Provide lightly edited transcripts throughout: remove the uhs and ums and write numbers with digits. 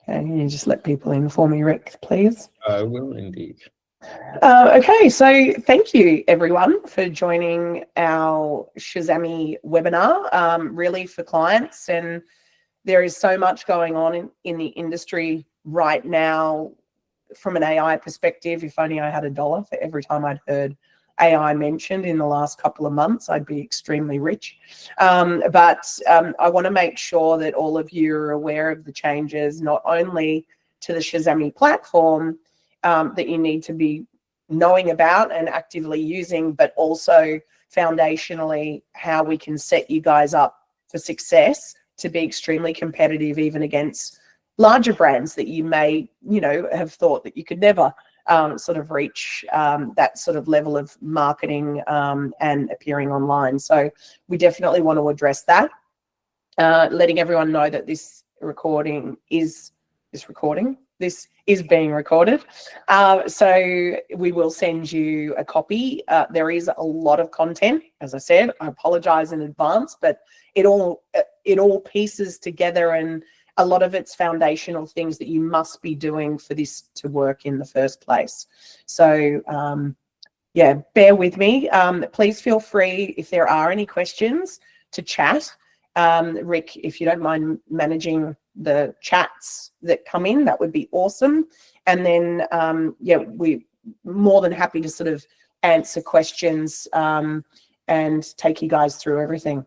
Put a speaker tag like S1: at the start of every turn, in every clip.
S1: Can you just let people in for me, Rick, please?
S2: I will indeed.
S1: Okay, so thank you everyone for joining our Shazamme webinar, really for clients. And there is so much going on in the industry right now from an AI perspective. If only I had $1 for every time I'd heard AI mentioned in the last couple of months, I'd be extremely rich. But I want to make sure that all of you are aware of the changes, not only to the Shazamme platform that you need to be knowing about and actively using, but also foundationally how we can set you guys up for success to be extremely competitive even against larger brands that you may, have thought that you could never sort of reach that sort of level of marketing and appearing online. So we definitely want to address that, letting everyone know that this is being recorded. So we will send you a copy. There is a lot of content. As I said, I apologize in advance, but it all pieces together, and a lot of it's foundational things that you must be doing for this to work in the first place. So yeah, bear with me. Please feel free, if there are any questions, to chat. Rick, if you don't mind managing the chats that come in, that would be awesome. And then, yeah, we're more than happy to sort of answer questions and take you guys through everything.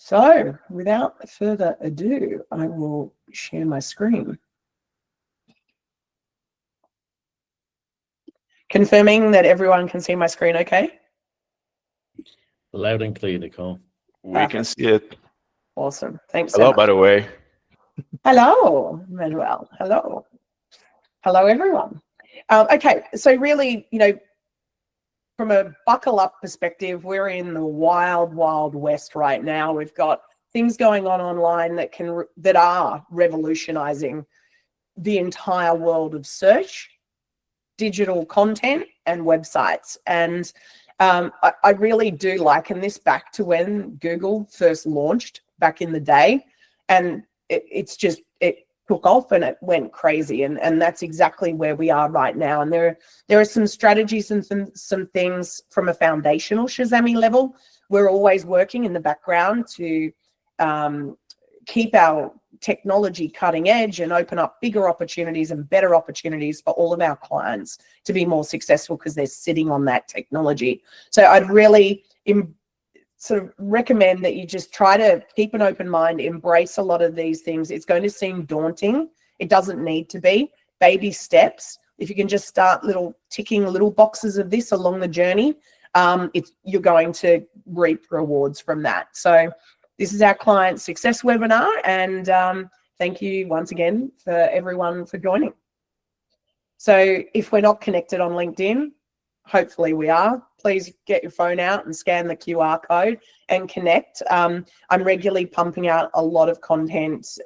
S1: So without further ado, I will share my screen. Confirming that everyone can see my screen okay?
S2: Loud and clear, Nicole.
S3: We can see it.
S1: Awesome. Thanks.
S3: Hello, by the way.
S1: Hello, Manuel. Hello. Hello, everyone. Okay, so really, from a buckle up perspective, we're in the wild, wild west right now. We've got things going on online that are revolutionizing the entire world of search, digital content, and websites. And I really do liken this back to when Google first launched back in the day, and it took off and it went crazy, and that's exactly where we are right now. And there are some strategies and some things from a foundational Shazamme level. We're always working in the background to keep our technology cutting edge and open up bigger opportunities and better opportunities for all of our clients to be more successful because they're sitting on that technology. So I'd really sort of recommend that you just try to keep an open mind, embrace a lot of these things. It's going to seem daunting. It doesn't need to be. Baby steps. If you can just start ticking little boxes of this along the journey, you're going to reap rewards from that. So this is our client success webinar, and thank you once again for everyone for joining. So if we're not connected on LinkedIn, hopefully we are. Please get your phone out and scan the QR code and connect. I'm regularly pumping out a lot of content,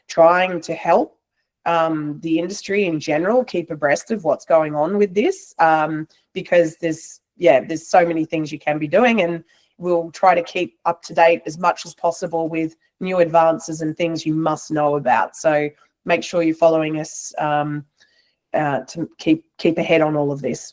S1: trying to help the industry in general keep abreast of what's going on with this, because there's so many things you can be doing, and we'll try to keep up to date as much as possible with new advances and things you must know about. So make sure you're following us to keep ahead on all of this.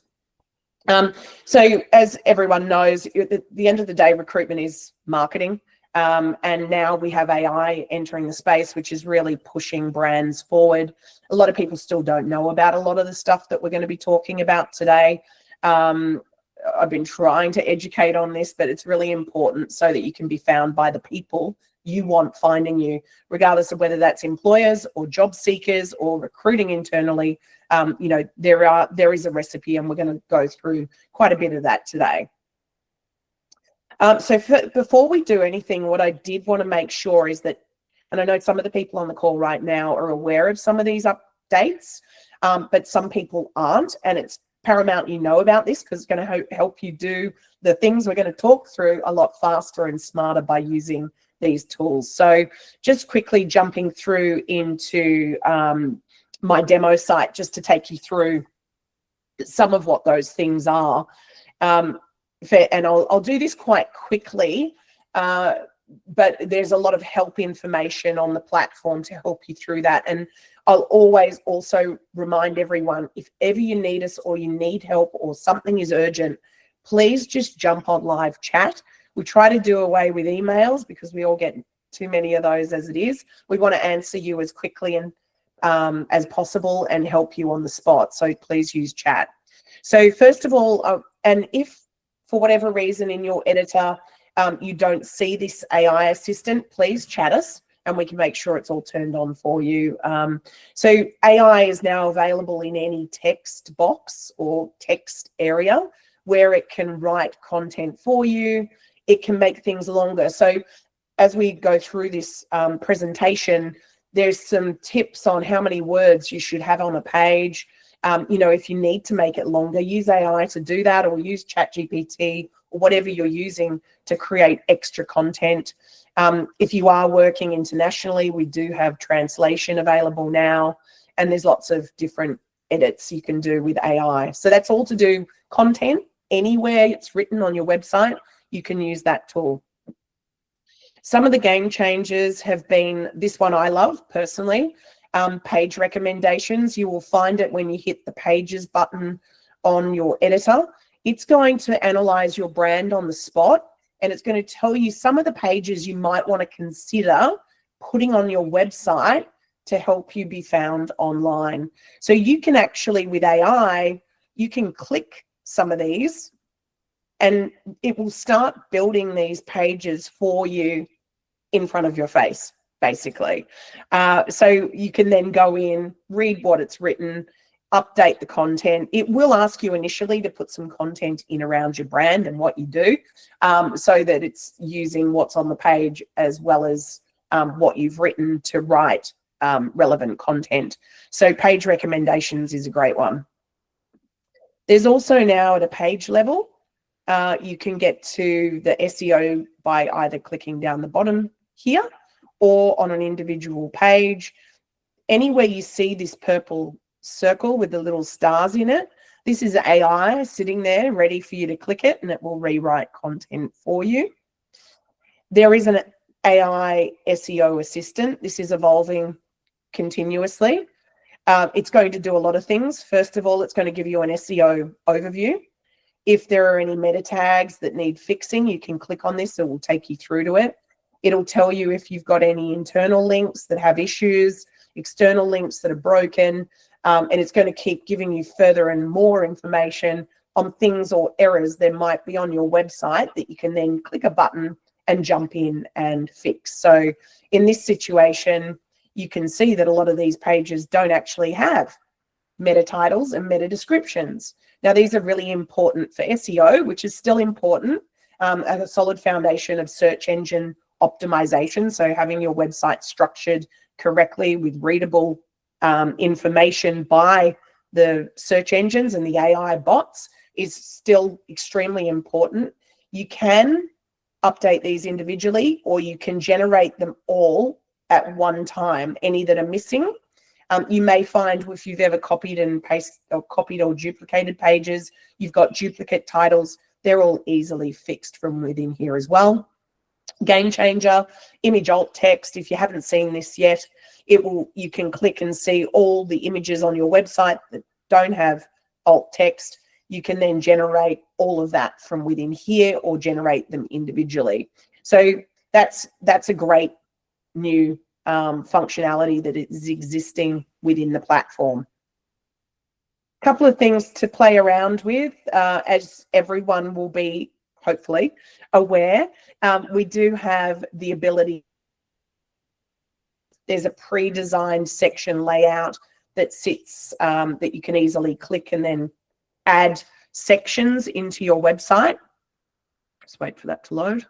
S1: So as everyone knows, at the end of the day, recruitment is marketing. And now we have AI entering the space, which is really pushing brands forward. A lot of people still don't know about a lot of the stuff that we're going to be talking about today. I've been trying to educate on this, but it's really important so that you can be found by the people you want finding you, regardless of whether that's employers or job seekers or recruiting internally. There is a recipe, and we're going to go through quite a bit of that today. Before we do anything, what I did want to make sure is that, and I know some of the people on the call right now are aware of some of these updates, but some people aren't, and it's paramount you know about this because it's going to help you do the things we're going to talk through a lot faster and smarter by using these tools. So just quickly jumping through into my demo site just to take you through some of what those things are. and I'll do this quite quickly, but there's a lot of help information on the platform to help you through that. And I'll always also remind everyone, if ever you need us or you need help or something is urgent, please just jump on live chat. We try to do away with emails because we all get too many of those as it is. We want to answer you as quickly and as possible and help you on the spot. So please use chat. So first of all, and if for whatever reason in your editor, you don't see this AI assistant, please chat us and we can make sure it's all turned on for you. So AI is now available in any text box or text area where it can write content for you. It can make things longer. So as we go through this presentation, there's some tips on how many words you should have on a page. If you need to make it longer, use AI to do that, or use ChatGPT or whatever you're using to create extra content. If you are working internationally, we do have translation available now, and there's lots of different edits you can do with AI. So that's all to do content. Anywhere it's written on your website, you can use that tool. Some of the game changers have been, this one I love personally, page recommendations. You will find it when you hit the pages button on your editor. It's going to analyze your brand on the spot, and it's going to tell you some of the pages you might want to consider putting on your website to help you be found online. So you can actually, with AI, you can click some of these and it will start building these pages for you in front of your face, basically. So you can then go in, read what it's written, update the content. It will ask you initially to put some content in around your brand and what you do, so that it's using what's on the page as well as what you've written to write relevant content. So page recommendations is a great one. There's also now at a page level, you can get to the SEO by either clicking down the bottom here or on an individual page. Anywhere you see this purple circle with the little stars in it, this is AI sitting there ready for you to click it, and it will rewrite content for you. There is an AI SEO assistant. This is evolving continuously. It's going to do a lot of things. First of all, it's going to give you an SEO overview. If there are any meta tags that need fixing, you can click on this. It will take you through to it. It'll tell you if you've got any internal links that have issues, external links that are broken, and it's going to keep giving you further and more information on things or errors there might be on your website that you can then click a button and jump in and fix. So in this situation, you can see that a lot of these pages don't actually have meta titles and meta descriptions. Now, these are really important for SEO, which is still important, as a solid foundation of search engine optimization. So having your website structured correctly with readable information by the search engines and the AI bots is still extremely important. You can update these individually, or you can generate them all at one time, any that are missing. You may find if you've ever copied and pasted or copied or duplicated pages, you've got duplicate titles. They're all easily fixed from within here as well. Game changer, image alt text. If you haven't seen this yet, you can click and see all the images on your website that don't have alt text. You can then generate all of that from within here or generate them individually. So that's a great new functionality that is existing within the platform. A couple of things to play around with, as everyone will be hopefully aware. We do have the ability, there's a pre-designed section layout that sits, that you can easily click and then add sections into your website. Just wait for that to load.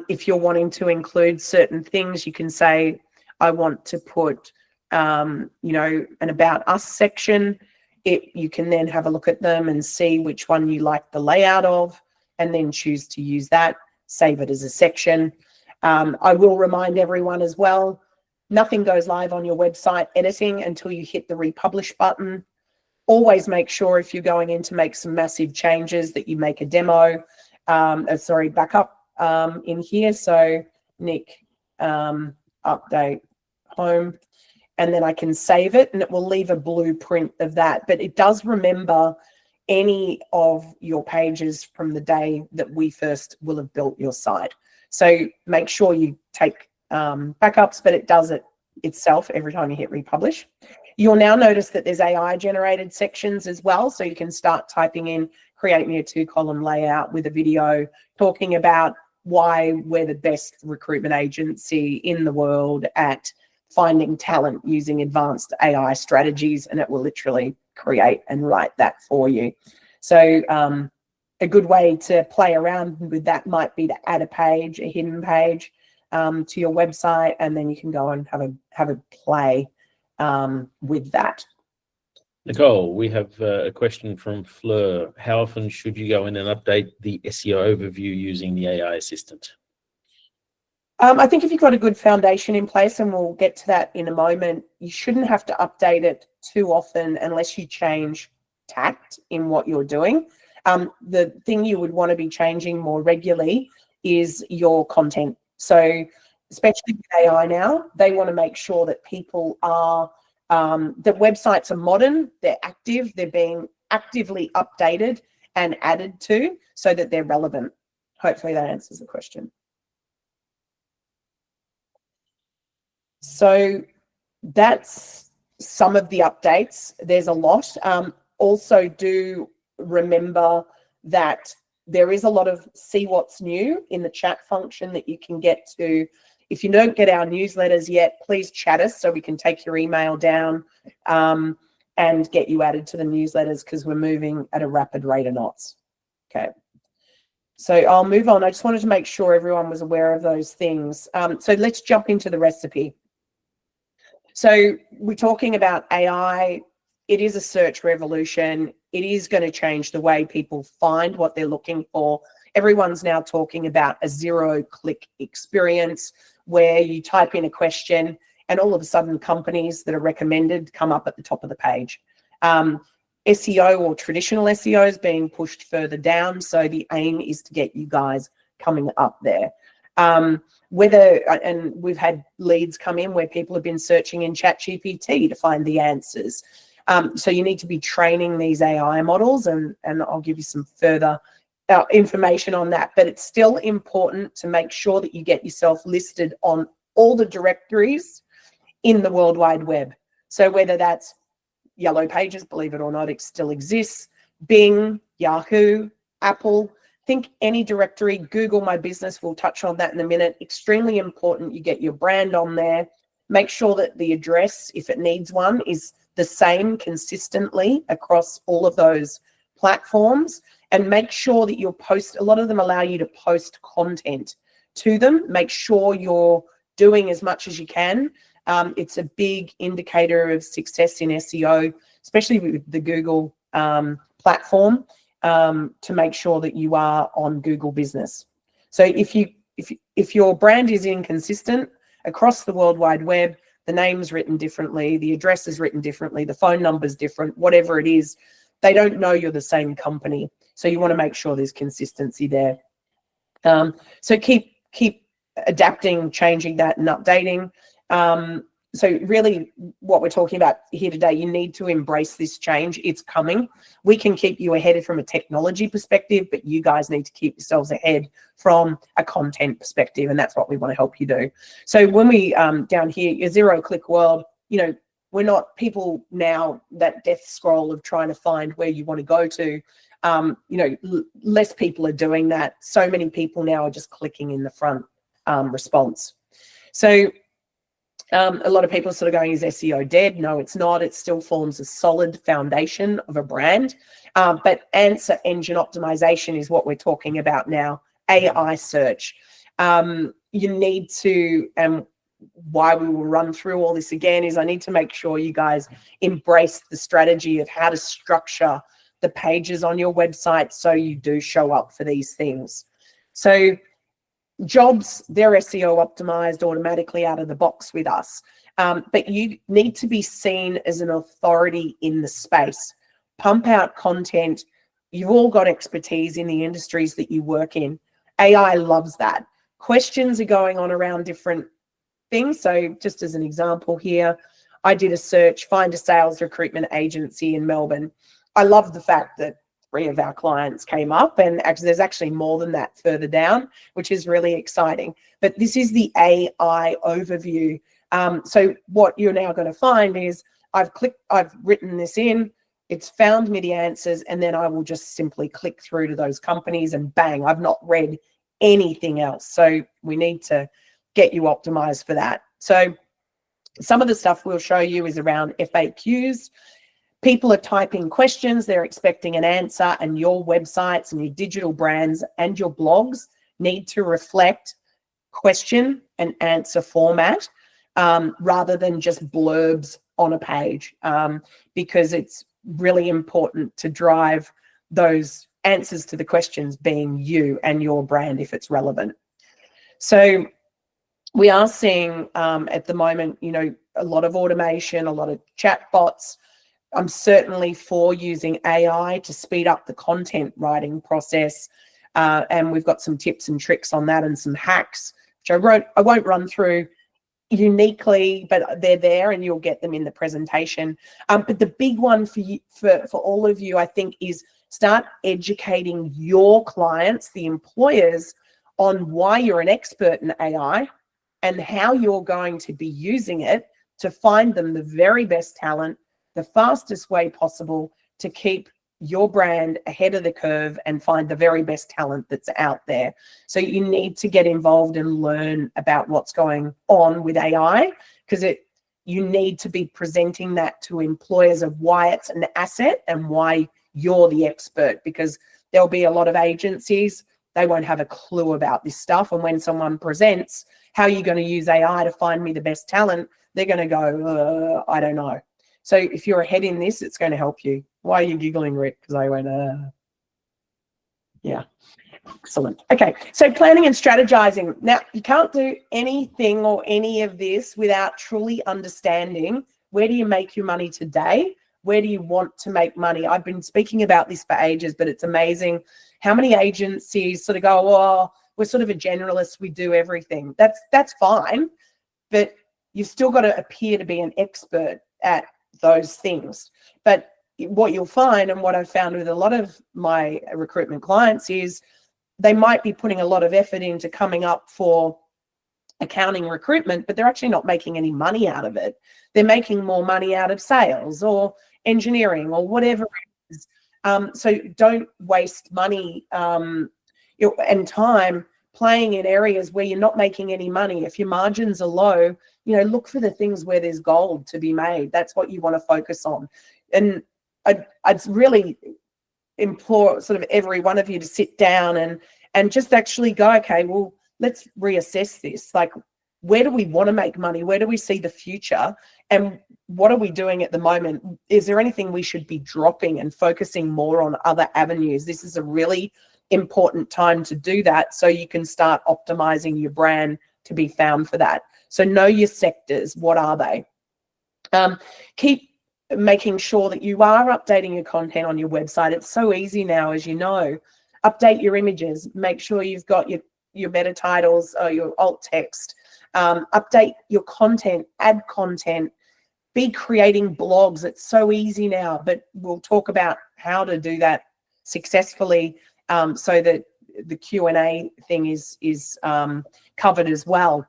S1: If you're wanting to include certain things, you can say, I want to put, an about us section. You can then have a look at them and see which one you like the layout of, and then choose to use that, save it as a section. I will remind everyone as well, nothing goes live on your website editing until you hit the republish button. always make sure if you're going in to make some massive changes that you make a demo, backup in here. So Nick, update home, and then I can save it and it will leave a blueprint of that. But it does remember any of your pages from the day that we first will have built your site. So make sure you take backups, but it does it itself every time you hit republish. You'll now notice that there's AI generated sections as well. So you can start typing in, create me a 2-column layout with a video talking about why we're the best recruitment agency in the world at finding talent using advanced AI strategies, and it will literally create and write that for you. So a good way to play around with that might be to add a page, a hidden page to your website, and then you can go and have a play with that.
S2: Nicole, we have a question from Fleur. How often should you go in and update the SEO overview using the AI assistant?
S1: I think if you've got a good foundation in place, and we'll get to that in a moment, you shouldn't have to update it too often unless you change tact in what you're doing. The thing you would want to be changing more regularly is your content. So especially with AI now, they want to make sure that people are, the websites are modern, they're active, they're being actively updated and added to so that they're relevant. Hopefully that answers the question. So that's some of the updates. There's a lot. Also do remember that there is a lot of see what's new in the chat function that you can get to. If you don't get our newsletters yet, please chat us so we can take your email down and get you added to the newsletters, because we're moving at a rapid rate of knots. Okay. So I'll move on. I just wanted to make sure everyone was aware of those things. So let's jump into the recipe. So we're talking about AI. It is a search revolution. It is going to change the way people find what they're looking for. Everyone's now talking about a 0-click experience where you type in a question and all of a sudden companies that are recommended come up at the top of the page. SEO, or traditional SEO, is being pushed further down. So the aim is to get you guys coming up there. And we've had leads come in where people have been searching in ChatGPT to find the answers. So you need to be training these AI models, and I'll give you some further information on that. But it's still important to make sure that you get yourself listed on all the directories in the World Wide Web. So whether that's Yellow Pages, believe it or not, it still exists, Bing, Yahoo, Apple, think any directory, Google My Business, we'll touch on that in a minute. Extremely important you get your brand on there. Make sure that the address, if it needs one, is the same consistently across all of those platforms, and make sure that you'll post. A lot of them allow you to post content to them. Make sure you're doing as much as you can. It's a big indicator of success in SEO, especially with the Google platform, to make sure that you are on Google Business. So if your brand is inconsistent across the World Wide Web, the name's written differently, the address is written differently, the phone number's different, whatever it is, they don't know you're the same company. So you want to make sure there's consistency there. So keep adapting, changing that, and updating. So really what we're talking about here today, you need to embrace this change. It's coming. We can keep you ahead from a technology perspective, but you guys need to keep yourselves ahead from a content perspective, and that's what we want to help you do. So when we, down here, your 0-click world, you know, we're not people now, that death scroll of trying to find where you want to go to. You know, less people are doing that. So many people now are just clicking in the front response. So a lot of people are sort of going, is SEO dead? No, it's not. It still forms a solid foundation of a brand. But answer engine optimization is what we're talking about now. AI search. You need to, and why we will run through all this again is I need to make sure you guys embrace the strategy of how to structure the pages on your website so you do show up for these things. So jobs, they're SEO optimized automatically out of the box with us. But you need to be seen as an authority in the space. pump out content. You've all got expertise in the industries that you work in. AI loves that. Questions are going on around different things. So just as an example here, I did a search, find a sales recruitment agency in Melbourne. I love the fact that 3 of our clients came up, and actually there's actually more than that further down, which is really exciting. But this is the AI overview. So what you're now going to find is I've written this in, it's found me the answers, and then I will just simply click through to those companies and bang, I've not read anything else. So we need to get you optimized for that. So some of the stuff we'll show you is around FAQs. People are typing questions, they're expecting an answer, and your websites and your digital brands and your blogs need to reflect question and answer format rather than just blurbs on a page, because it's really important to drive those answers to the questions being you and your brand if it's relevant. So we are seeing at the moment, you know, a lot of automation, a lot of chat bots. I'm certainly for using AI to speed up the content writing process. And we've got some tips and tricks on that and some hacks, which I won't run through uniquely, but they're there and you'll get them in the presentation. But the big one for you, for all of you, I think, is start educating your clients, the employers, on why you're an expert in AI and how you're going to be using it to find them the very best talent, the fastest way possible to keep your brand ahead of the curve and find the very best talent that's out there. So you need to get involved and learn about what's going on with AI, because you need to be presenting that to employers of why it's an asset and why you're the expert, because there'll be a lot of agencies, they won't have a clue about this stuff. And when someone presents, how are you going to use AI to find me the best talent? They're going to go, I don't know. So if you're ahead in this, it's going to help you. Why are you giggling, Rick? Because I went, yeah, excellent. Okay, so planning and strategizing. Now, you can't do anything or any of this without truly understanding, where do you make your money today? Where do you want to make money? I've been speaking about this for ages, but it's amazing how many agencies sort of go, oh, we're sort of a generalist, we do everything. That's fine, but you've still got to appear to be an expert at those things. But what you'll find, and what I've found with a lot of my recruitment clients, is they might be putting a lot of effort into coming up for accounting recruitment, but they're actually not making any money out of it. They're making more money out of sales or engineering or whatever it is. So don't waste money and time playing in areas where you're not making any money. If your margins are low, you know, look for the things where there's gold to be made. That's what you want to focus on. And I'd really implore sort of every one of you to sit down and just actually go, okay, well, let's reassess this. Like, where do we want to make money? Where do we see the future? And what are we doing at the moment? Is there anything we should be dropping and focusing more on other avenues? This is a really important time to do that, so you can start optimizing your brand to be found for that. So know your sectors. What are they? Keep making sure that you are updating your content on your website. It's so easy now, as you know. Update your images. Make sure you've got your meta titles or your alt text. Update your content. Add content. Be creating blogs. It's so easy now, but we'll talk about how to do that successfully, so that the Q&A thing is covered as well.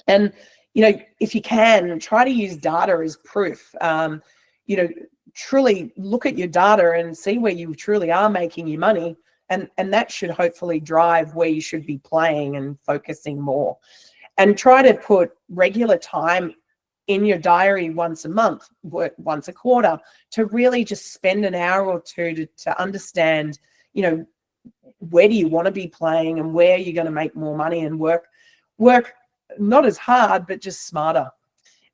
S1: And, you know, if you can, try to use data as proof. You know, truly look at your data and see where you truly are making your money. And that should hopefully drive where you should be playing and focusing more. And try to put regular time in your diary once a month, once a quarter, to really just spend an hour or two to understand, you know, where do you want to be playing and where you're going to make more money and work not as hard, but just smarter.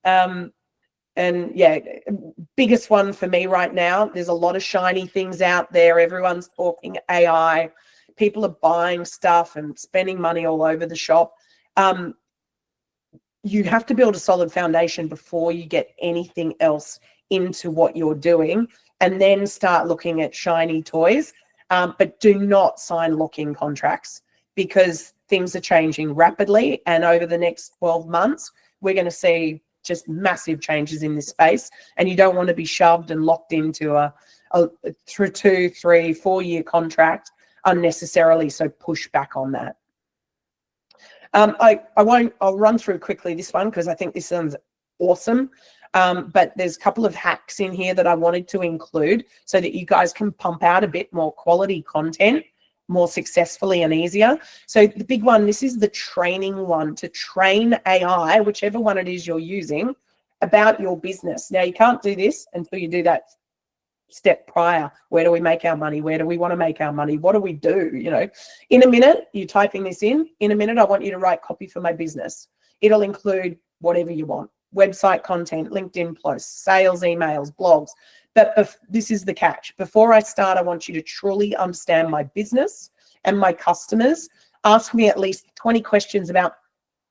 S1: And yeah, biggest one for me right now, there's a lot of shiny things out there. Everyone's talking AI. People are buying stuff and spending money all over the shop. You have to build a solid foundation before you get anything else into what you're doing. and then start looking at shiny toys. But do not sign lock-in contracts, because things are changing rapidly, and over the next 12 months, we're going to see just massive changes in this space, and you don't want to be shoved and locked into a through 2, 3, 4 year contract unnecessarily. So push back on that. I'll run through quickly this one because I think this sounds awesome. But there's a couple of hacks in here that I wanted to include so that you guys can pump out a bit more quality content more successfully and easier. So the big one, this is the training one, to train AI, whichever one it is you're using, about your business. Now, you can't do this until you do that step prior. Where do we make our money? Where do we want to make our money? What do we do? You know, in a minute, you're typing this in a minute, I want you to write copy for my business. It'll include whatever you want: website content, LinkedIn posts, sales emails, blogs. But this is the catch. Before I start, I want you to truly understand my business and my customers. Ask me at least 20 questions about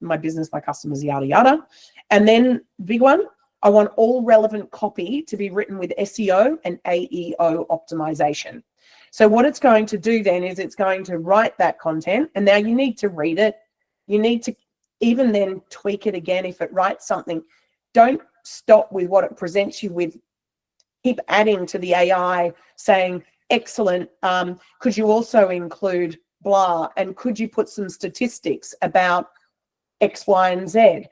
S1: my business, my customers, yada, yada. And then, big one, I want all relevant copy to be written with SEO and AEO optimization. So what it's going to do then is it's going to write that content, and now you need to read it. You need to even then tweak it again. If it writes something, don't stop with what it presents you with. Keep adding to the AI, saying, excellent, could you also include blah, and could you put some statistics about X, Y, and Z?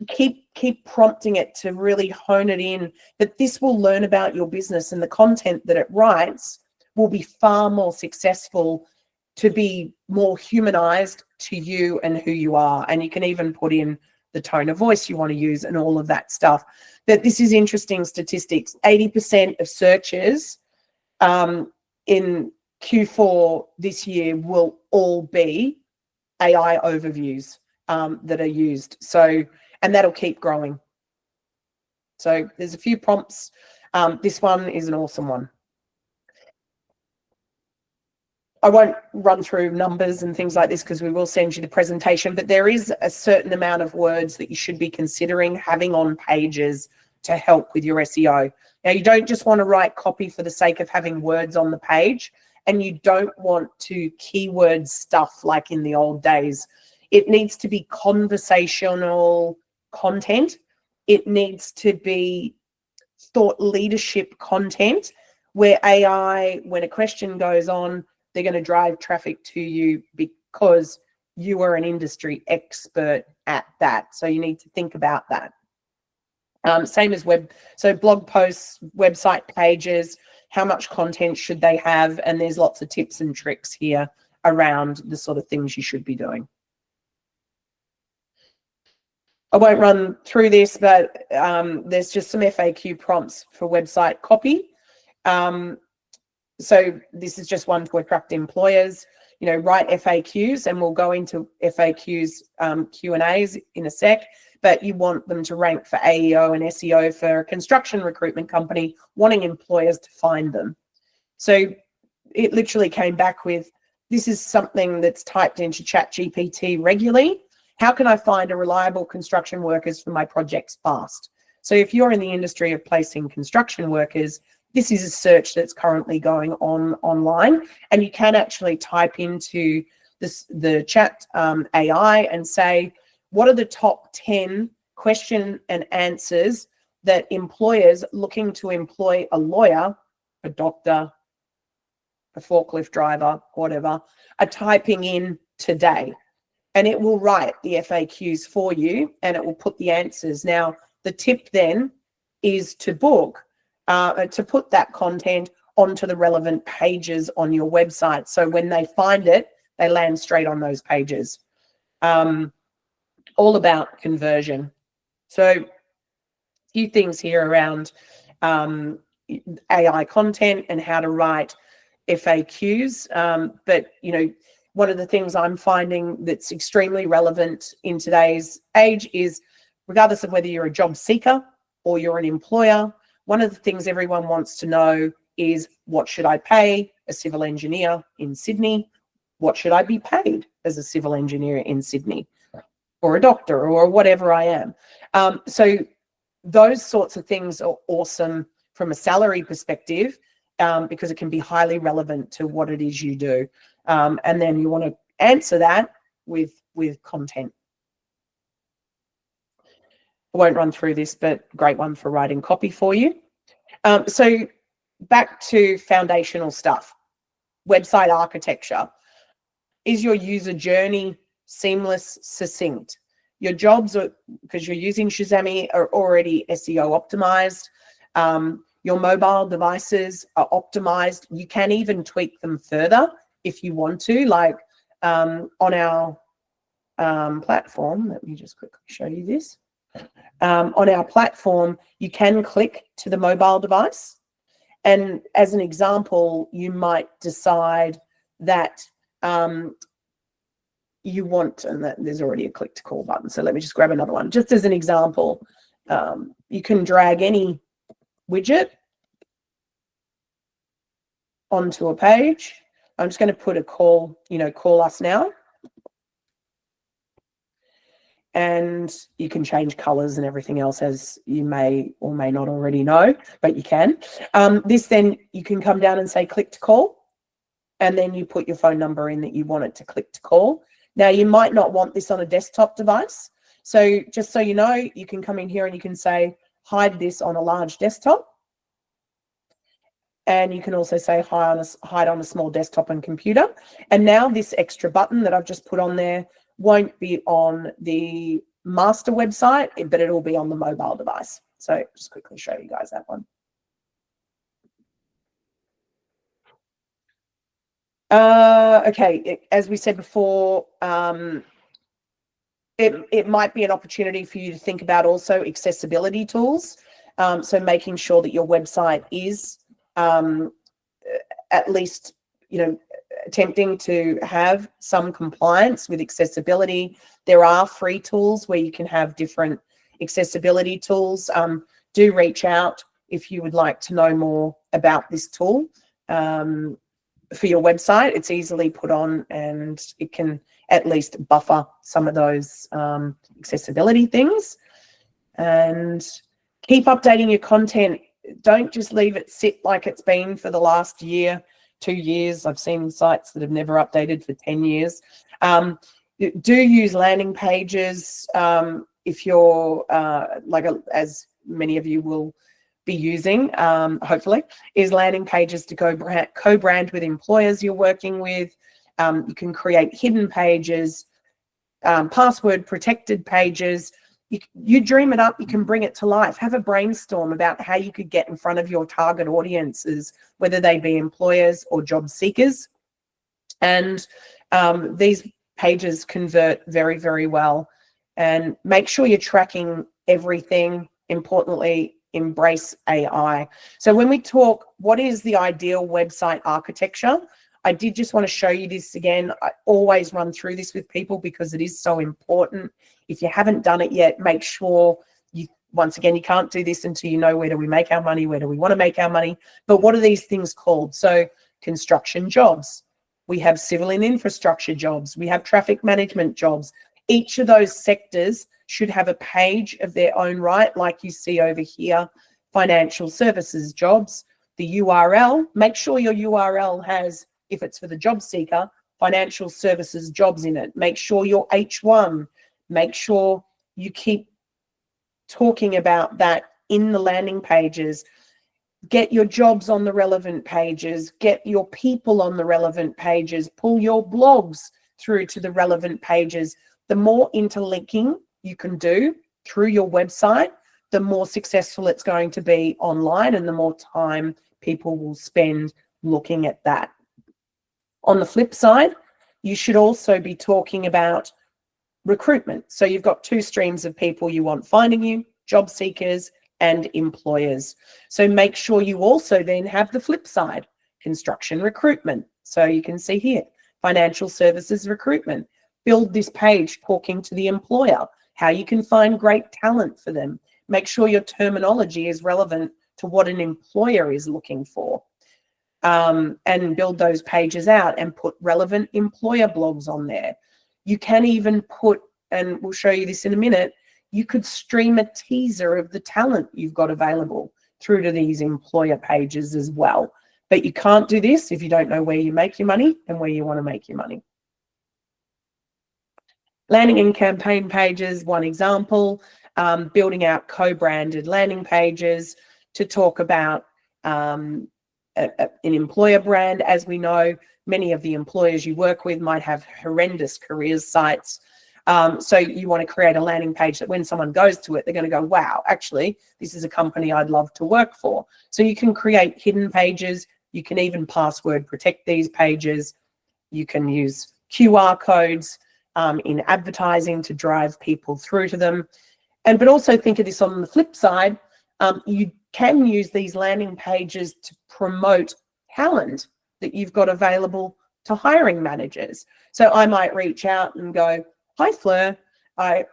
S1: Keep prompting it to really hone it in, that this will learn about your business, and the content that it writes will be far more successful, to be more humanized to you and who you are. And you can even put in the tone of voice you want to use and all of that stuff. But this is interesting statistics. 80% of searches in Q4 this year will all be AI overviews that are used. So, and that'll keep growing. So there's a few prompts. This one is an awesome one. I won't run through numbers and things like this because we will send you the presentation, but there is a certain amount of words that you should be considering having on pages to help with your SEO. Now, you don't just want to write copy for the sake of having words on the page, and you don't want to keyword stuff like in the old days. It needs to be conversational content. It needs to be thought leadership content where AI, when a question goes on, they're going to drive traffic to you because you are an industry expert at that. So you need to think about that. Same as blog posts, website pages, how much content should they have? And there's lots of tips and tricks here around the sort of things you should be doing. I won't run through this, but there's just some FAQ prompts for website copy. So this is just one to attract employers. You know, write FAQs, and we'll go into FAQs Q&As in a sec, but you want them to rank for AEO and SEO for a construction recruitment company wanting employers to find them. So it literally came back with, this is something that's typed into ChatGPT regularly. How can I find a reliable construction workers for my projects fast? So if you're in the industry of placing construction workers, this is a search that's currently going on online, and you can actually type into the chat AI and say, what are the top 10 question and answers that employers looking to employ a lawyer, a doctor, a forklift driver, whatever, are typing in today? And it will write the FAQs for you, and it will put the answers. Now, the tip then is to put that content onto the relevant pages on your website. So when they find it, they land straight on those pages. All about conversion. So a few things here around AI content and how to write FAQs. But, you know, one of the things I'm finding that's extremely relevant in today's age is, regardless of whether you're a job seeker or you're an employer, one of the things everyone wants to know is, what should I pay a civil engineer in Sydney? What should I be paid as a civil engineer in Sydney, or a doctor, or whatever I am? So those sorts of things are awesome from a salary perspective, because it can be highly relevant to what it is you do. And then you want to answer that with content. I won't run through this, but great one for writing copy for you. So back to foundational stuff. Website architecture. Is your user journey seamless, succinct? Your jobs, because you're using Shazamme, are already SEO optimized. Your mobile devices are optimized. You can even tweak them further if you want to, like on our platform. Let me just quickly show you this. On our platform, you can click to the mobile device. And as an example, you might decide that you want, and that there's already a click to call button. So let me just grab another one. Just as an example, you can drag any widget onto a page. I'm just going to put a call, call us now. And you can change colors and everything else, as you may or may not already know, but you can. This then you can come down and say click to call, and then you put your phone number in that you want it to click to call. Now, you might not want this on a desktop device. So just so you know, you can come in here and you can say hide this on a large desktop. And you can also say hide on a small desktop and computer. And now this extra button that I've just put on there won't be on the master website, but it'll be on the mobile device. So just quickly show you guys that one. Okay, as we said before, it might be an opportunity for you to think about also accessibility tools. So making sure that your website is at least, attempting to have some compliance with accessibility. There are free tools where you can have different accessibility tools. Do reach out if you would like to know more about this tool for your website. It's easily put on, and it can at least buffer some of those accessibility things. And keep updating your content. Don't just leave it sit like it's been for the last year, 2 years. I've seen sites that have never updated for 10 years. Do use landing pages if you're as many of you will be using, hopefully, is landing pages to co-brand with employers you're working with. You can create hidden pages, password protected pages. You dream it up, you can bring it to life. Have a brainstorm about how you could get in front of your target audiences, whether they be employers or job seekers. And these pages convert very, very well. And make sure you're tracking everything. Importantly, embrace AI. So when we talk, what is the ideal website architecture? I did just want to show you this again. I always run through this with people because it is so important. If you haven't done it yet, make sure once again, you can't do this until you know where do we make our money, where do we want to make our money, but what are these things called? So construction jobs, we have civil and infrastructure jobs, we have traffic management jobs. Each of those sectors should have a page of their own right, like you see over here. Financial services jobs, the URL, make sure your URL has, if it's for the job seeker, financial services jobs in it. Make sure your H1, make sure you keep talking about that in the landing pages. Get your jobs on the relevant pages, get your people on the relevant pages, pull your blogs through to the relevant pages. The more interlinking you can do through your website, the more successful it's going to be online, and the more time people will spend looking at that. On the flip side, you should also be talking about recruitment. So you've got two streams of people you want finding you, job seekers and employers. So make sure you also then have the flip side, construction recruitment. So you can see here, financial services recruitment. Build this page talking to the employer, how you can find great talent for them. Make sure your terminology is relevant to what an employer is looking for. And build those pages out and put relevant employer blogs on there. You can even put, and we'll show you this in a minute, you could stream a teaser of the talent you've got available. through to these employer pages as well. But you can't do this if you don't know where you make your money and where you want to make your money. Landing and campaign pages, one example, building out co-branded landing pages to talk about an employer brand. As we know, many of the employers you work with might have horrendous careers sites. So you want to create a landing page that when someone goes to it, they're going to go, wow, actually, this is a company I'd love to work for. So you can create hidden pages. You can even password protect these pages. You can use QR codes in advertising to drive people through to them. But also think of this on the flip side. You can use these landing pages to promote talent that you've got available to hiring managers. So I might reach out and go, hi, Fleur. I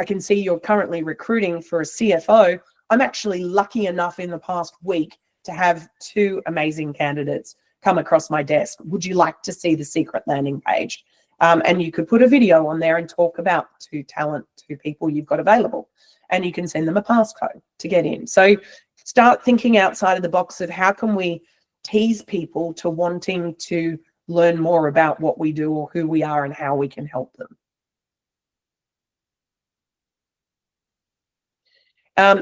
S1: can see you're currently recruiting for a CFO. I'm actually lucky enough in the past week to have 2 amazing candidates come across my desk. Would you like to see the secret landing page? And you could put a video on there and talk about 2 people you've got available, and you can send them a passcode to get in. So start thinking outside of the box of how can we tease people to wanting to learn more about what we do or who we are and how we can help them.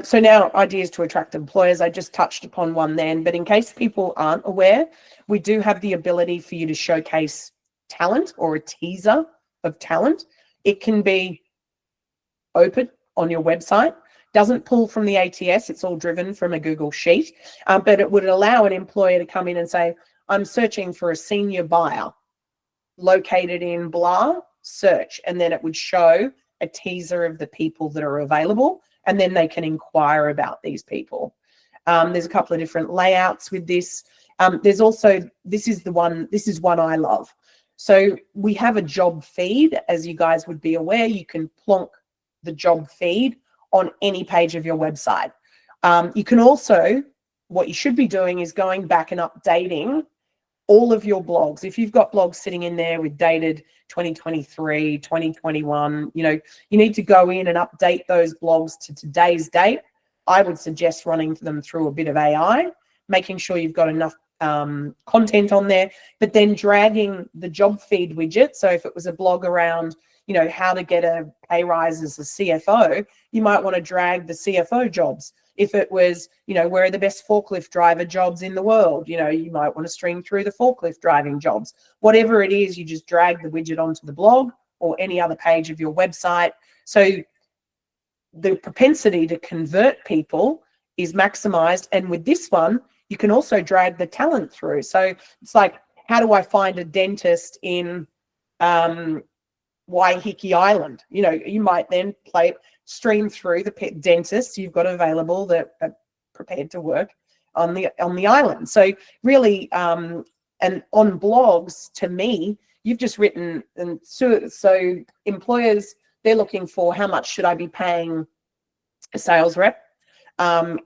S1: So now ideas to attract employers. I just touched upon one then, but in case people aren't aware, we do have the ability for you to showcase talent or a teaser of talent. It can be open on your website, doesn't pull from the ATS, it's all driven from a Google Sheet, but it would allow an employer to come in and say, I'm searching for a senior buyer located in blah, search, and then it would show a teaser of the people that are available, and then they can inquire about these people. There's a couple of different layouts with this. There's also, this is one I love. So we have a job feed, as you guys would be aware. You can plonk the job feed on any page of your website. You can also, what you should be doing is going back and updating all of your blogs. If you've got blogs sitting in there with dated 2023, 2021, you need to go in and update those blogs to today's date. I would suggest running them through a bit of AI, making sure you've got enough content on there, but then dragging the job feed widget. So if it was a blog around, how to get a pay rise as a CFO, you might want to drag the CFO jobs. If it was, where are the best forklift driver jobs in the world, you might want to stream through the forklift driving jobs. Whatever it is, you just drag the widget onto the blog or any other page of your website. So the propensity to convert people is maximized. And with this one, you can also drag the talent through. So it's like, how do I find a dentist in Waiheke Island? You might then stream through the dentists you've got available that are prepared to work on the island. So really, and on blogs, to me, you've just written, and so employers, they're looking for how much should I be paying a sales rep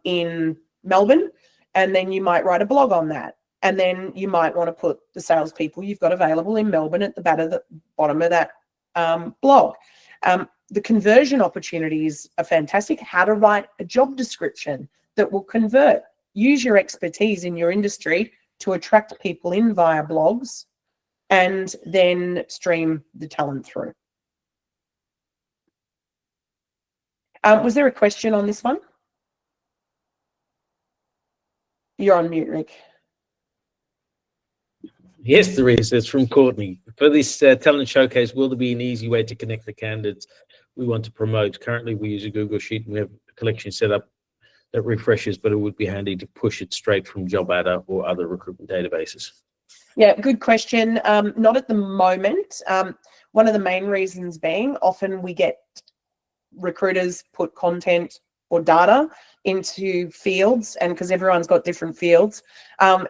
S1: in Melbourne, and then you might write a blog on that. And then you might want to put the salespeople you've got available in Melbourne at the bottom of that blog. The conversion opportunities are fantastic. How to write a job description that will convert. Use your expertise in your industry to attract people in via blogs, and then stream the talent through. Was there a question on this one? You're on mute, Rick.
S2: Yes, there is. It's from Courtney. For this talent showcase, will there be an easy way to connect the candidates we want to promote? Currently, we use a Google Sheet and we have a collection set up that refreshes, but it would be handy to push it straight from JobAdder or other recruitment databases.
S1: Yeah, good question. Not at the moment. One of the main reasons being often we get recruiters put content or data into fields, and because everyone's got different fields,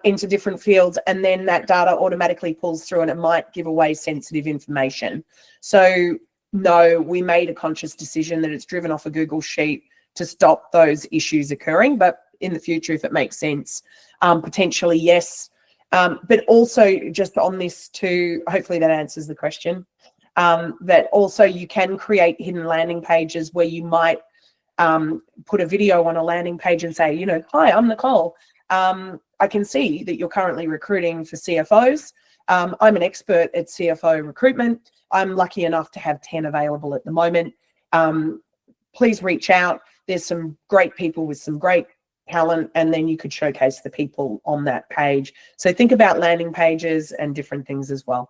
S1: into different fields, and then that data automatically pulls through and it might give away sensitive information. So no, we made a conscious decision that it's driven off a Google Sheet to stop those issues occurring. But in the future, if it makes sense, potentially yes. But also just on this too, hopefully that answers the question, that also you can create hidden landing pages where you might put a video on a landing page and say, hi, I'm Nicole. I can see that you're currently recruiting for CFOs. I'm an expert at CFO recruitment. I'm lucky enough to have 10 available at the moment. Please reach out. There's some great people with some great talent, and then you could showcase the people on that page. So think about landing pages and different things as well.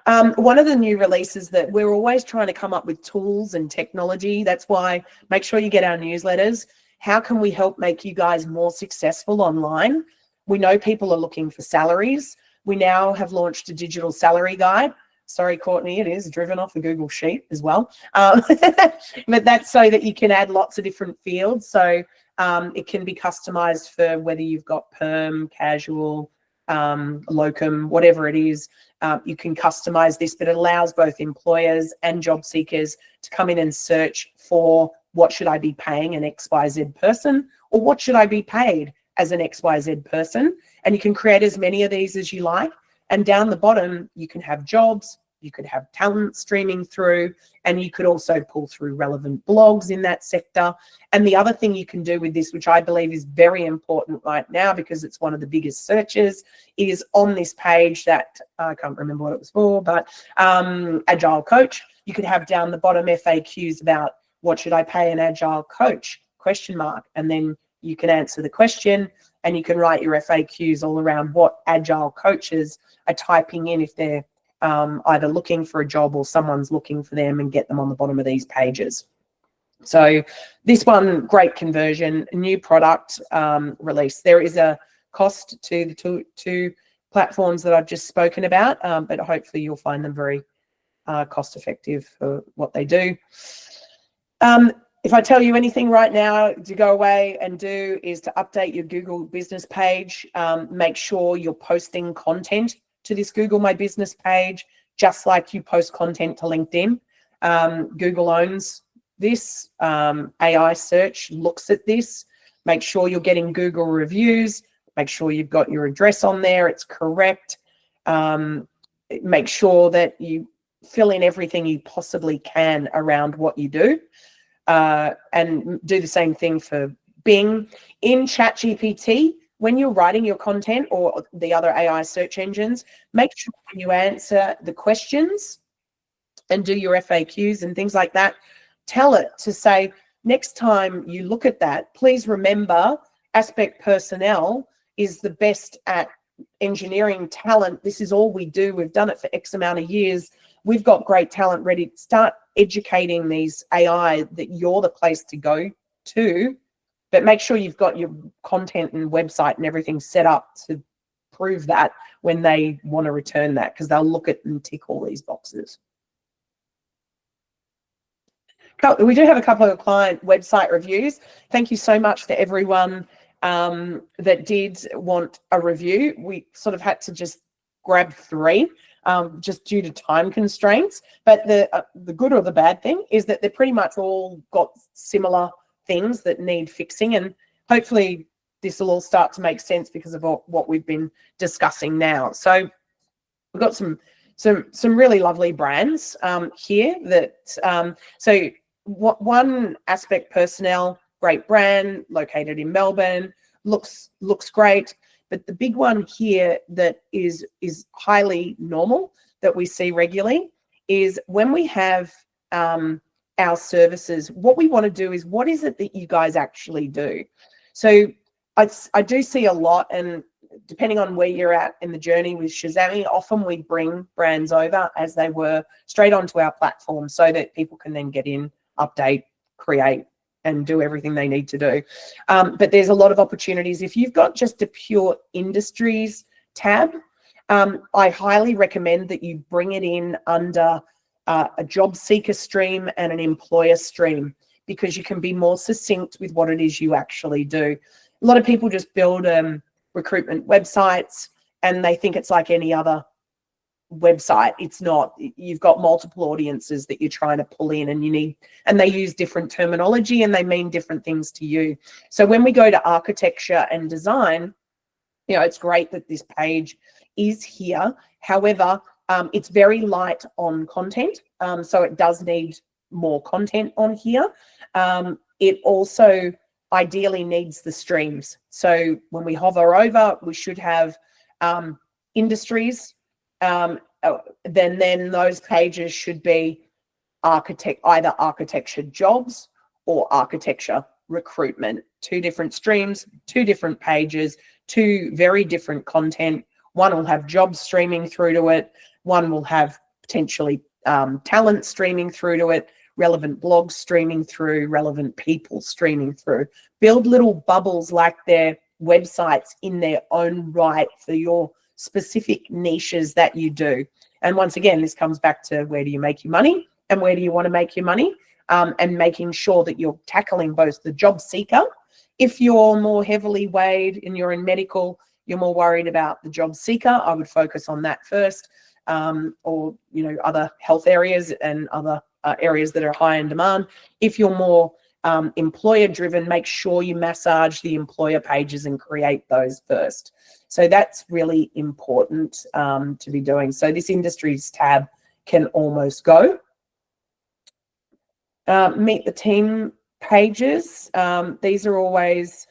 S1: One of the new releases that we're always trying to come up with tools and technology. That's why make sure you get our newsletters. How can we help make you guys more successful online? We know people are looking for salaries. We now have launched a digital salary guide. Sorry, Courtney, it is driven off a Google Sheet as well. But that's so that you can add lots of different fields. So it can be customized for whether you've got perm, casual, locum, whatever it is. You can customize this, but it allows both employers and job seekers to come in and search for what should I be paying an XYZ person, or what should I be paid as an XYZ person. And you can create as many of these as you like. And down the bottom, you can have jobs, you could have talent streaming through, and you could also pull through relevant blogs in that sector. And the other thing you can do with this, which I believe is very important right now because it's one of the biggest searches, is on this page that I can't remember what it was for, but Agile Coach. You could have down the bottom FAQs about what should I pay an Agile Coach, ? And then you can answer the question, and you can write your FAQs all around what Agile coaches are typing in if they're either looking for a job or someone's looking for them, and get them on the bottom of these pages. So this one, great conversion, new product release. There is a cost to the two platforms that I've just spoken about, but hopefully you'll find them very cost effective for what they do. If I tell you anything right now to go away and do is to update your Google business page. Make sure you're posting content to this Google My Business page, just like you post content to LinkedIn. Google owns this. AI search looks at this. Make sure you're getting Google reviews. Make sure you've got your address on there. It's correct. Make sure that you fill in everything you possibly can around what you do. And do the same thing for Bing. In ChatGPT, when you're writing your content or the other AI search engines, make sure when you answer the questions and do your FAQs and things like that, tell it to say, next time you look at that, please remember Aspect Personnel is the best at engineering talent. This is all we do. We've done it for X amount of years. We've got great talent ready to start educating these AI that you're the place to go to, but make sure you've got your content and website and everything set up to prove that when they want to return that, because they'll look at and tick all these boxes. We do have a couple of client website reviews. Thank you so much to everyone that did want a review. We sort of had to just grab 3. Just due to time constraints, but the good or the bad thing is that they're pretty much all got similar things that need fixing, and hopefully this will all start to make sense because of what we've been discussing now. So we've got some really lovely brands here that so one Aspect Personnel, great brand located in Melbourne, looks great. But the big one here that is highly normal that we see regularly is when we have our services, what we want to do is, what is it that you guys actually do? So I do see a lot, and depending on where you're at in the journey with Shazamme, often we bring brands over as they were straight onto our platform so that people can then get in, update, create, and do everything they need to do. But there's a lot of opportunities. If you've got just a pure industries tab, I highly recommend that you bring it in under a job seeker stream and an employer stream, because you can be more succinct with what it is you actually do. A lot of people just build recruitment websites and they think it's like any other website. It's not. You've got multiple audiences that you're trying to pull in, and they use different terminology and they mean different things to you. So when we go to architecture and design, it's great that this page is here. However, it's very light on content, so it does need more content on here. It also ideally needs the streams. So when we hover over, we should have industries. Then those pages should be either architecture jobs or architecture recruitment. 2 different streams, 2 different pages, 2 very different content. One will have jobs streaming through to it. One will have potentially talent streaming through to it, relevant blogs streaming through, relevant people streaming through. Build little bubbles like their websites in their own right for your specific niches that you do. And once again, this comes back to where do you make your money and where do you want to make your money, and making sure that you're tackling both the job seeker. If you're more heavily weighed and you're in medical, you're more worried about the job seeker, I would focus on that first, or other health areas and other areas that are high in demand. If you're more employer driven, make sure you massage the employer pages and create those first. So that's really important to be doing. So this industries tab can almost go. Meet the team pages. These are always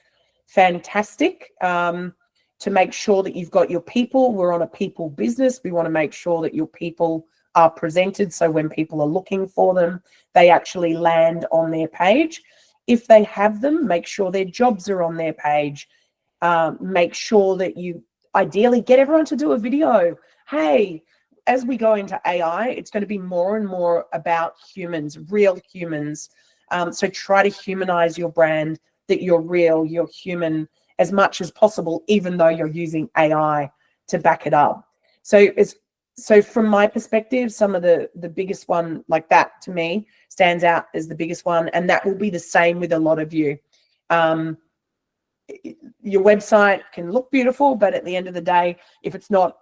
S1: fantastic to make sure that you've got your people. We're on a people business. We want to make sure that your people are presented, so when people are looking for them, they actually land on their page. If they have them, make sure their jobs are on their page. Make sure that you ideally get everyone to do a video. Hey, as we go into AI, it's going to be more and more about humans, real humans. So try to humanize your brand, that you're real, you're human as much as possible, even though you're using AI to back it up. So from my perspective, some of the biggest one like that to me stands out as the biggest one. And that will be the same with a lot of you. Your website can look beautiful, but at the end of the day, if it's not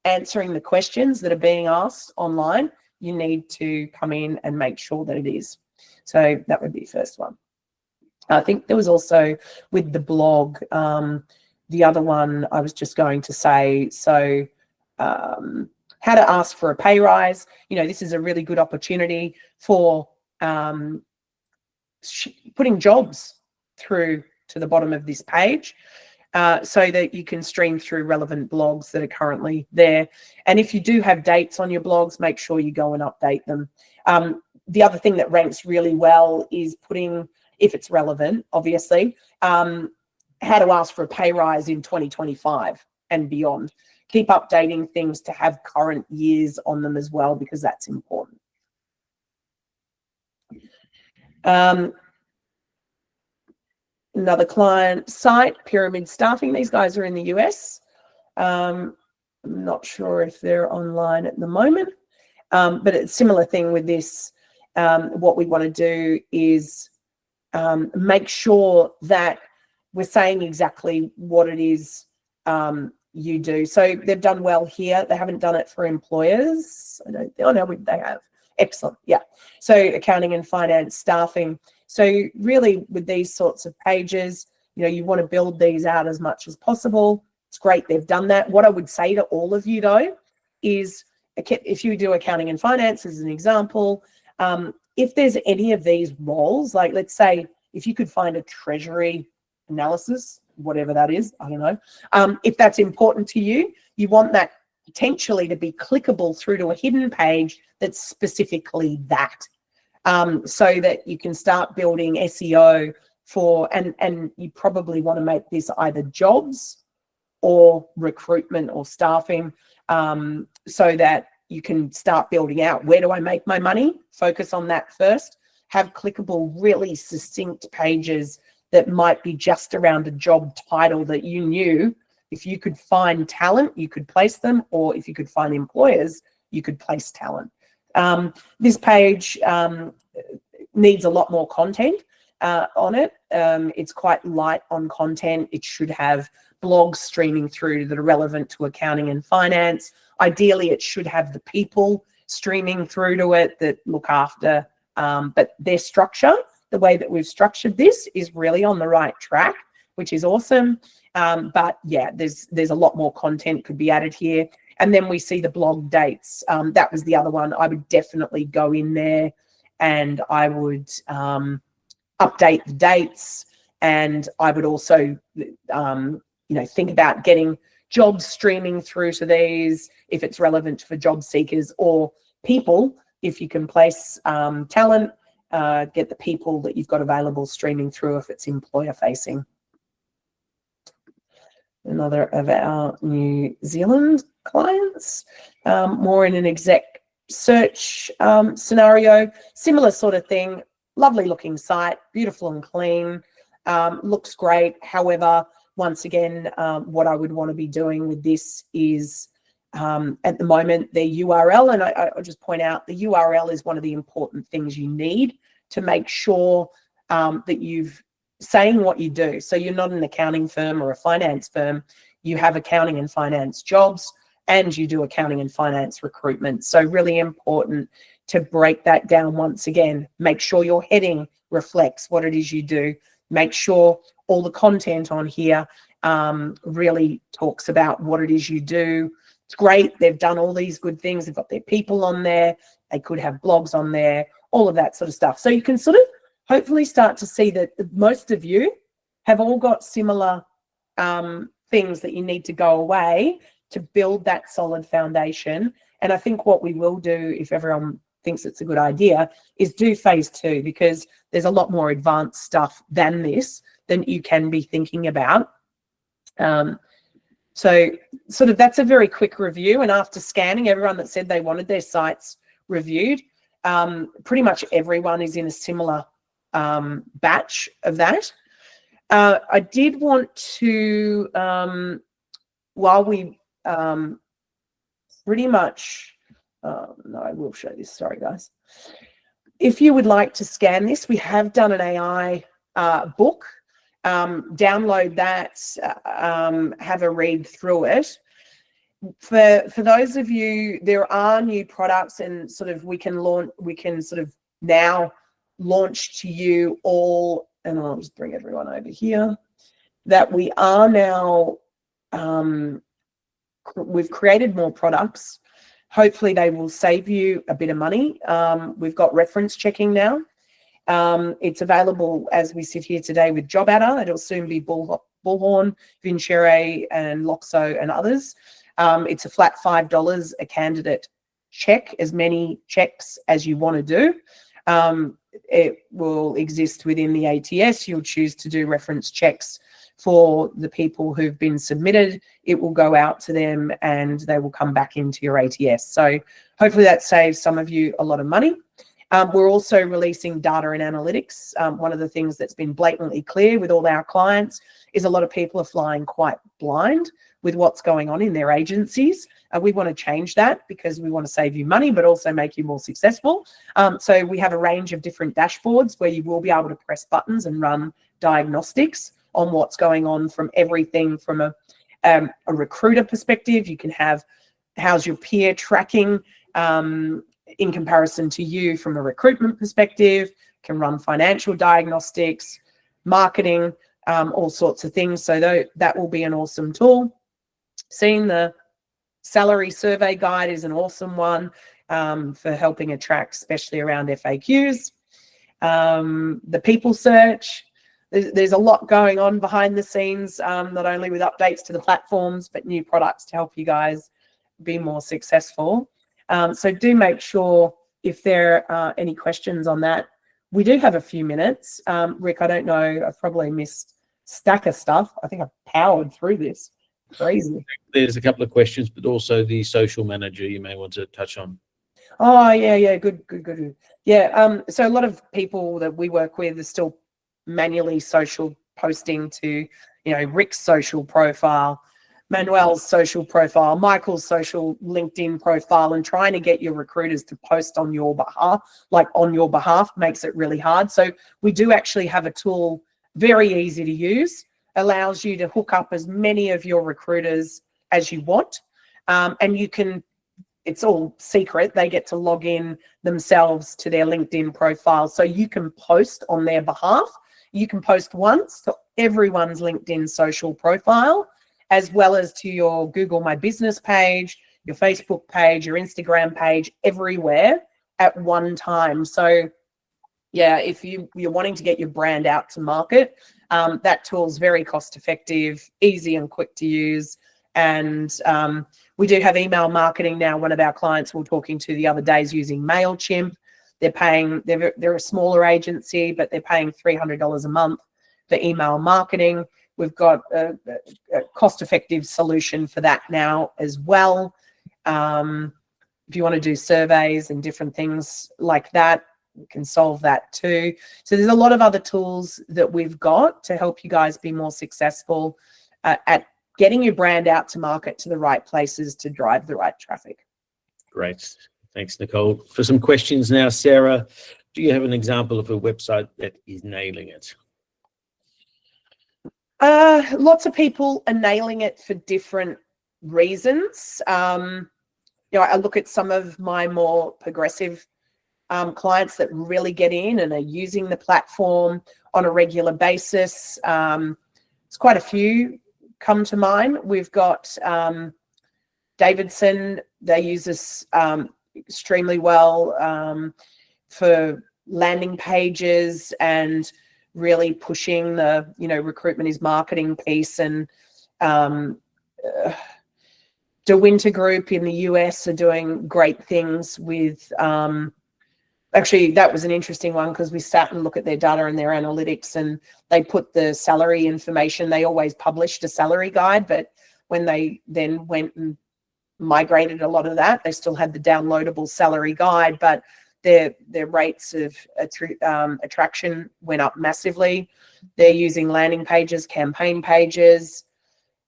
S1: answering the questions that are being asked online, you need to come in and make sure that it is. So that would be the first one. I think there was also with the blog, the other one I was just going to say, so how to ask for a pay rise. This is a really good opportunity for putting jobs through to the bottom of this page, so that you can stream through relevant blogs that are currently there. And if you do have dates on your blogs, make sure you go and update them. The other thing that ranks really well is putting, if it's relevant, obviously, how to ask for a pay rise in 2025 and beyond. Keep updating things to have current years on them as well, because that's important. Another client site, Pyramid Staffing. These guys are in the US. I'm not sure if they're online at the moment, but it's a similar thing with this. What we want to do is make sure that we're saying exactly what it is you do. So they've done well here. They haven't done it for employers. Oh no, they have. Excellent. Yeah. So accounting and finance, staffing. So really with these sorts of pages, you want to build these out as much as possible. It's great they've done that. What I would say to all of you though is, if you do accounting and finance as an example, if there's any of these roles, like let's say if you could find a treasury analysis, whatever that is, I don't know. If that's important to you, you want that potentially to be clickable through to a hidden page that's specifically that, so that you can start building SEO for, and you probably want to make this either jobs or recruitment or staffing, so that you can start building out, where do I make my money? Focus on that first. Have clickable, really succinct pages that might be just around a job title that you knew if you could find talent, you could place them, or if you could find employers, you could place talent. This page needs a lot more content on it. It's quite light on content. It should have blogs streaming through that are relevant to accounting and finance. Ideally, it should have the people streaming through to it that look after, but their structure, the way that we've structured this, is really on the right track, which is awesome. But yeah, there's a lot more content could be added here. And then we see the blog dates. That was the other one. I would definitely go in there and I would update the dates, and I would also think about getting jobs streaming through to these if it's relevant for job seekers or people. If you can place talent, get the people that you've got available streaming through if it's employer facing. Another of our New Zealand clients, more in an exec search scenario, similar sort of thing. Lovely looking site, beautiful and clean, looks great. However, once again, what I would want to be doing with this is at the moment, their URL, and I'll just point out the URL is one of the important things you need to make sure that you've saying what you do. So you're not an accounting firm or a finance firm. You have accounting and finance jobs, and you do accounting and finance recruitment. So really important to break that down once again. Make sure your heading reflects what it is you do. Make sure all the content on here really talks about what it is you do. It's great. They've done all these good things. They've got their people on there. They could have blogs on there, all of that sort of stuff. So you can sort of hopefully start to see that most of you have all got similar things that you need to go away to build that solid foundation. And I think what we will do, if everyone thinks it's a good idea, is do phase 2, because there's a lot more advanced stuff than this than you can be thinking about. So sort of that's a very quick review. And after scanning everyone that said they wanted their sites reviewed, pretty much everyone is in a similar batch of that. I did want to, while we pretty much, no, I will show this, sorry guys. If you would like to scan this, we have done an AI book. Download that, have a read through it. For those of you, there are new products, and sort of we can sort of now launch to you all, and I'll just bring everyone over here, that we are now, we've created more products. Hopefully they will save you a bit of money. We've got reference checking now. It's available as we sit here today with Job Adder. It'll soon be Bullhorn, Vincere, and Loxo, and others. It's a flat $5 a candidate check, as many checks as you want to do. It will exist within the ATS. You'll choose to do reference checks for the people who've been submitted. It will go out to them and they will come back into your ATS. So hopefully that saves some of you a lot of money. We're also releasing data and analytics. One of the things that's been blatantly clear with all our clients is a lot of people are flying quite blind with what's going on in their agencies. We want to change that because we want to save you money, but also make you more successful. So we have a range of different dashboards where you will be able to press buttons and run diagnostics on what's going on, from everything from a recruiter perspective. You can have how's your peer tracking in comparison to you from a recruitment perspective, can run financial diagnostics, marketing, all sorts of things. So that will be an awesome tool. Seeing the salary survey guide is an awesome one for helping attract, especially around FAQs. The people search, there's a lot going on behind the scenes, not only with updates to the platforms, but new products to help you guys be more successful. So do make sure, if there are any questions on that. We do have a few minutes. Rick, I don't know, I've probably missed a stack of stuff. I think I've powered through this. Crazy.
S2: There's a couple of questions, but also the social manager you may want to touch on.
S1: Oh, yeah, good. Yeah, so a lot of people that we work with are still manually social posting to, Rick's social profile, Manuel's social profile, Michael's social LinkedIn profile, and trying to get your recruiters to post on your behalf, makes it really hard. So we do actually have a tool, very easy to use, allows you to hook up as many of your recruiters as you want. And you can, it's all secret. They get to log in themselves to their LinkedIn profile. So you can post on their behalf. You can post once to everyone's LinkedIn social profile, as well as to your Google My Business page, your Facebook page, your Instagram page, everywhere at one time. So Yeah, if you're wanting to get your brand out to market, that tool's very cost effective, easy and quick to use. And we do have email marketing now. One of our clients we were talking to the other day is using MailChimp. They're a smaller agency, but they're paying $300 a month for email marketing. We've got a cost-effective solution for that now as well. If you want to do surveys and different things like that, we can solve that too. So there's a lot of other tools that we've got to help you guys be more successful at getting your brand out to market to the right places to drive the right traffic.
S2: Great. Thanks, Nicole. For some questions now, Sarah, do you have an example of a website that is nailing it?
S1: Lots of people are nailing it for different reasons. I look at some of my more progressive clients that really get in and are using the platform on a regular basis. It's quite a few come to mind. We've got Davidson. They use this extremely well for landing pages and really pushing the recruitment is marketing piece. And De Winter Group in the US are doing great things with actually, that was an interesting one because we sat and looked at their data and their analytics, and they put the salary information. They always published a salary guide, but when they then went and migrated a lot of that, they still had the downloadable salary guide, but their rates of attraction went up massively. They're using landing pages, campaign pages.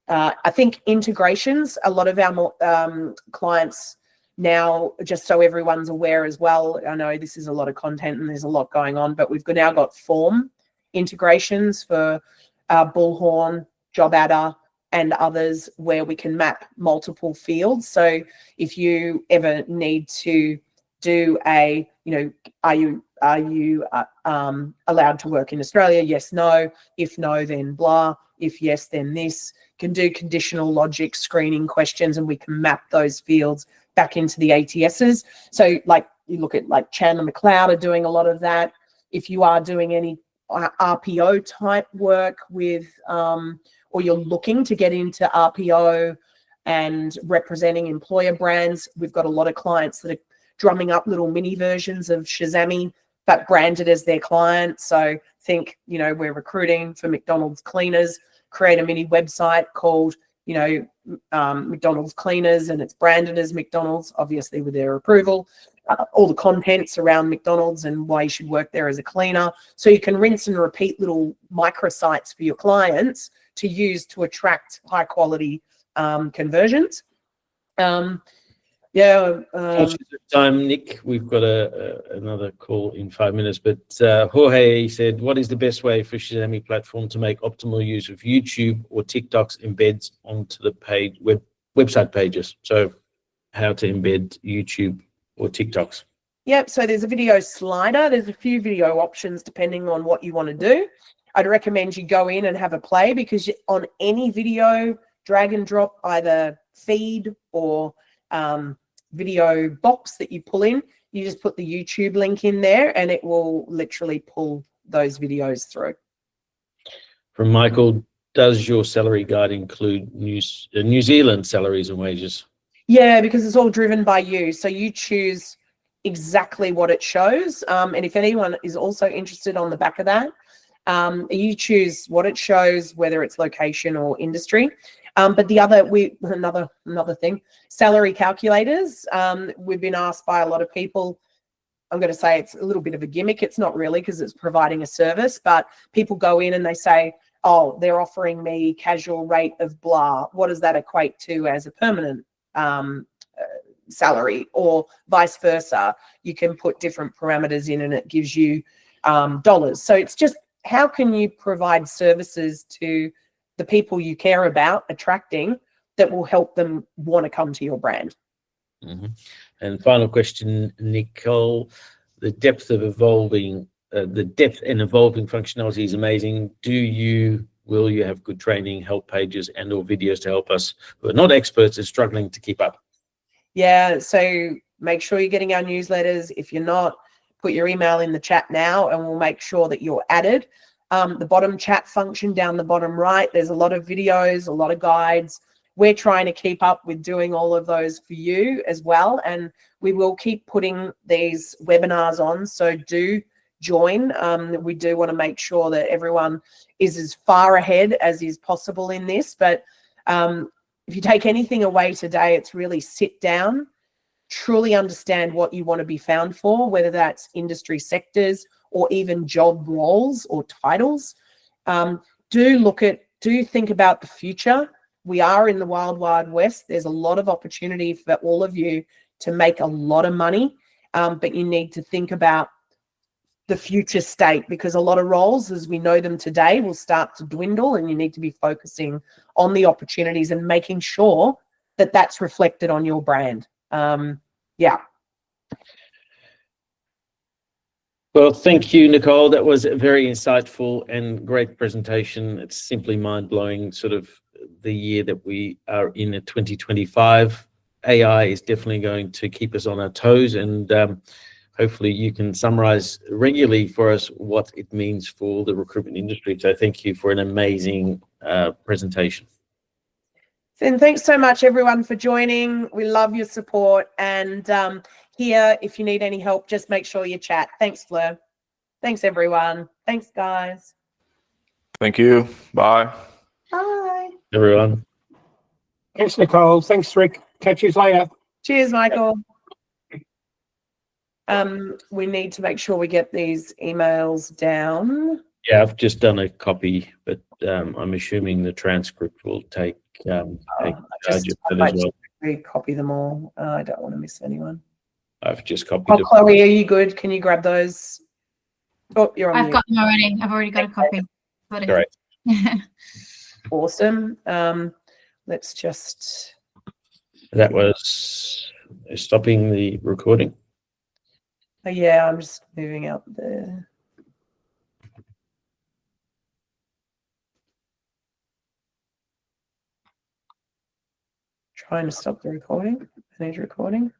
S1: I think integrations, a lot of our clients now, just so everyone's aware as well, I know this is a lot of content and there's a lot going on, but we've now got form integrations for Bullhorn, JobAdder, and others where we can map multiple fields. So if you ever need to do a, are you allowed to work in Australia? Yes, no. If no, then blah. If yes, then this. Can do conditional logic screening questions, and we can map those fields back into the ATSs. So like you look at like Chandler McLeod are doing a lot of that. If you are doing any RPO type work with, or you're looking to get into RPO and representing employer brands, we've got a lot of clients that are drumming up little mini versions of Shazamme, but branded as their client. So think, we're recruiting for McDonald's cleaners, create a mini website called, McDonald's cleaners, and it's branded as McDonald's, obviously with their approval. All the contents around McDonald's and why you should work there as a cleaner. So you can rinse and repeat little microsites for your clients to use to attract high quality conversions.
S2: Time, Nick, we've got another call in 5 minutes, but Jorge said, what is the best way for Shazamme platform to make optimal use of YouTube or TikTok's embeds onto the website pages? So how to embed YouTube or TikToks?
S1: Yep, so there's a video slider. There's a few video options depending on what you want to do. I'd recommend you go in and have a play, because on any video, drag and drop either feed or video box that you pull in, you just put the YouTube link in there and it will literally pull those videos through.
S2: From Michael, does your salary guide include New Zealand salaries and wages?
S1: Yeah, because it's all driven by you. So you choose exactly what it shows. And if anyone is also interested on the back of that, you choose what it shows, whether it's location or industry. But the other, another thing, salary calculators. We've been asked by a lot of people. I'm going to say it's a little bit of a gimmick. It's not really, because it's providing a service, but people go in and they say, oh, they're offering me casual rate of blah. What does that equate to as a permanent salary, or vice versa? You can put different parameters in and it gives you dollars. So it's just, how can you provide services to the people you care about attracting that will help them want to come to your brand?
S2: Mm-hmm. And final question, Nicole, the depth and evolving functionality is amazing. Will you have good training, help pages and or videos to help us who are not experts and struggling to keep up?
S1: Yeah, so make sure you're getting our newsletters. If you're not, put your email in the chat now and we'll make sure that you're added. The bottom chat function down the bottom right, there's a lot of videos, a lot of guides. We're trying to keep up with doing all of those for you as well. And we will keep putting these webinars on. So do join. We do want to make sure that everyone is as far ahead as is possible in this. But if you take anything away today, it's really sit down, truly understand what you want to be found for, whether that's industry sectors or even job roles or titles. Do think about the future. We are in the wild, wild west. There's a lot of opportunity for all of you to make a lot of money, but you need to think about the future state, because a lot of roles as we know them today will start to dwindle, and you need to be focusing on the opportunities and making sure that that's reflected on your brand. Yeah.
S2: Well, thank you, Nicole. That was a very insightful and great presentation. It's simply mind-blowing, sort of the year that we are in at 2025. AI is definitely going to keep us on our toes, and hopefully you can summarize regularly for us what it means for the recruitment industry. So thank you for an amazing presentation.
S1: And thanks so much, everyone, for joining. We love your support. And here, if you need any help, just make sure you chat. Thanks, Fleur. Thanks, everyone. Thanks, guys.
S3: Thank you. Bye.
S1: Bye.
S2: Everyone.
S4: Thanks, Nicole. Thanks, Rick. Catch you later.
S1: Cheers, Michael. We need to make sure we get these emails down.
S2: Yeah, I've just done a copy, but I'm assuming the transcript will take charge of it as well.
S1: Copy them all. I don't want to miss anyone.
S2: I've just copied
S1: Oh,
S2: it.
S1: Chloe, are you good? Can you grab those? Oh, you're on
S5: I've
S1: mute.
S5: got them already. I've already got a copy.
S2: Great.
S1: Awesome. Let's just.
S2: That was stopping the recording.
S1: Oh, yeah, I'm just moving out there. Trying to stop the recording. Manage recording.